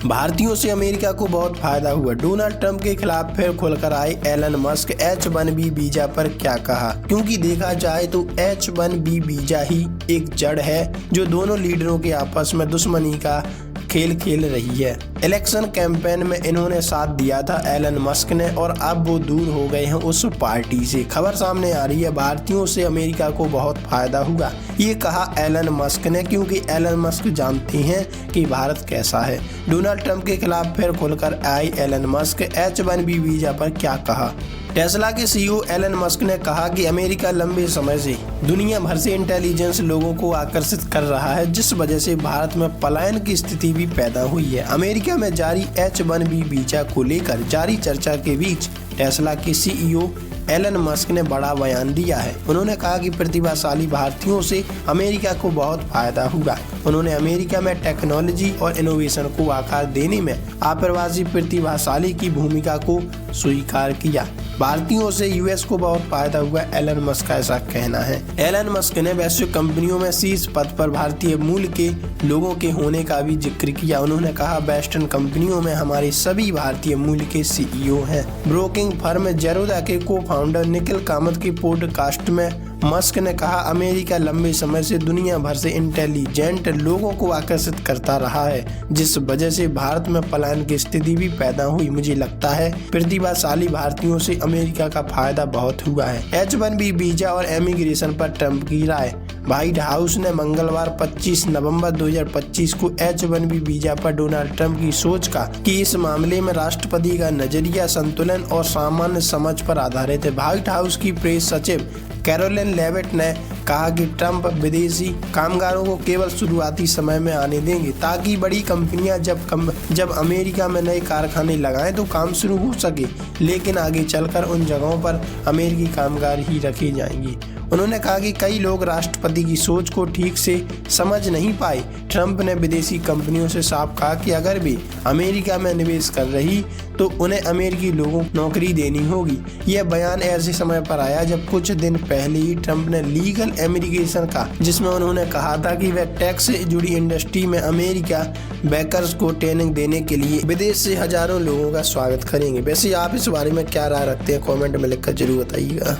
भारतीयों से अमेरिका को बहुत फायदा हुआ। डोनाल्ड ट्रंप के खिलाफ फिर खुलकर आए एलन मस्क। H-1B वीजा पर क्या कहा? क्योंकि देखा जाए तो H-1B वीजा ही एक जड़ है जो दोनों लीडरों के आपस में दुश्मनी का खेल खेल रही है। इलेक्शन कैंपेन में इन्होंने साथ दिया था एलन मस्क ने, और अब वो दूर हो गए हैं उस पार्टी से। खबर सामने आ रही है भारतीयों से अमेरिका को बहुत फायदा हुआ, ये कहा एलन मस्क ने, क्योंकि एलन मस्क जानते हैं कि भारत कैसा है। डोनाल्ड ट्रंप के खिलाफ फिर खुलकर आई एलन मस्क। H-1B वीजा पर क्या कहा? टेस्ला के CEO एलन मस्क ने कहा कि अमेरिका लंबे समय से दुनिया भर से इंटेलिजेंस लोगों को आकर्षित कर रहा है, जिस वजह से भारत में पलायन की स्थिति भी पैदा हुई है। अमेरिका में जारी H-1B वीजा को लेकर जारी चर्चा के बीच टेस्ला के CEO एलन मस्क ने बड़ा बयान दिया है। उन्होंने कहा कि प्रतिभाशाली भारतीयों से अमेरिका को बहुत फायदा हुआ। उन्होंने अमेरिका में टेक्नोलॉजी और इनोवेशन को आकार देने में अप्रवासी प्रतिभाशाली की भूमिका को स्वीकार किया। भारतीयों से यूएस को बहुत फायदा हुआ, एलन मस्क का ऐसा कहना है। एलन मस्क ने वैश्विक कंपनियों में शीर्ष पद पर भारतीय मूल के लोगों के होने का भी जिक्र किया। उन्होंने कहा वेस्टर्न कंपनियों में हमारे सभी भारतीय मूल के CEO हैं। ब्रोकिंग फर्म जेरोदा के को फाउंडर निखिल कामत की पॉडकास्ट में मस्क ने कहा अमेरिका लंबे समय से दुनिया भर से इंटेलिजेंट लोगों को आकर्षित करता रहा है, जिस वजह से भारत में पलायन की स्थिति भी पैदा हुई। मुझे लगता है प्रतिभाशाली भारतीयों से अमेरिका का फायदा बहुत हुआ है। H-1B वीजा और इमिग्रेशन पर ट्रंप की राय। व्हाइट हाउस ने मंगलवार 25 नवंबर 2025 को H-1B वीजा पर डोनाल्ड ट्रंप की सोच का कि इस मामले में राष्ट्रपति का नजरिया संतुलन और सामान्य समझ पर आधारित है। व्हाइट हाउस की प्रेस सचिव कैरोलिन लेविट ने कहा कि ट्रंप विदेशी कामगारों को केवल शुरुआती समय में आने देंगे, ताकि बड़ी कंपनियां जब अमेरिका में नए कारखाने लगाएं तो काम शुरू हो सके, लेकिन आगे चलकर उन जगहों पर अमेरिकी कामगार ही रखे जाएंगे। उन्होंने कहा कि कई लोग राष्ट्रपति की सोच को ठीक से समझ नहीं पाए। ट्रंप ने विदेशी कंपनियों से साफ कहा कि अगर भी अमेरिका में निवेश कर रही तो उन्हें अमेरिकी लोगों को नौकरी देनी होगी। यह बयान ऐसे समय पर आया जब कुछ दिन पहले ही ट्रंप ने लीगल इमिग्रेशन का, जिसमें उन्होंने कहा था कि वह टैक्स से जुड़ी इंडस्ट्री में अमेरिका बैकर्स को ट्रेनिंग देने के लिए विदेश से हजारों लोगों का स्वागत करेंगे। वैसे आप इस बारे में क्या राय रखते हैं? कॉमेंट में लिखकर जरूर बताइएगा।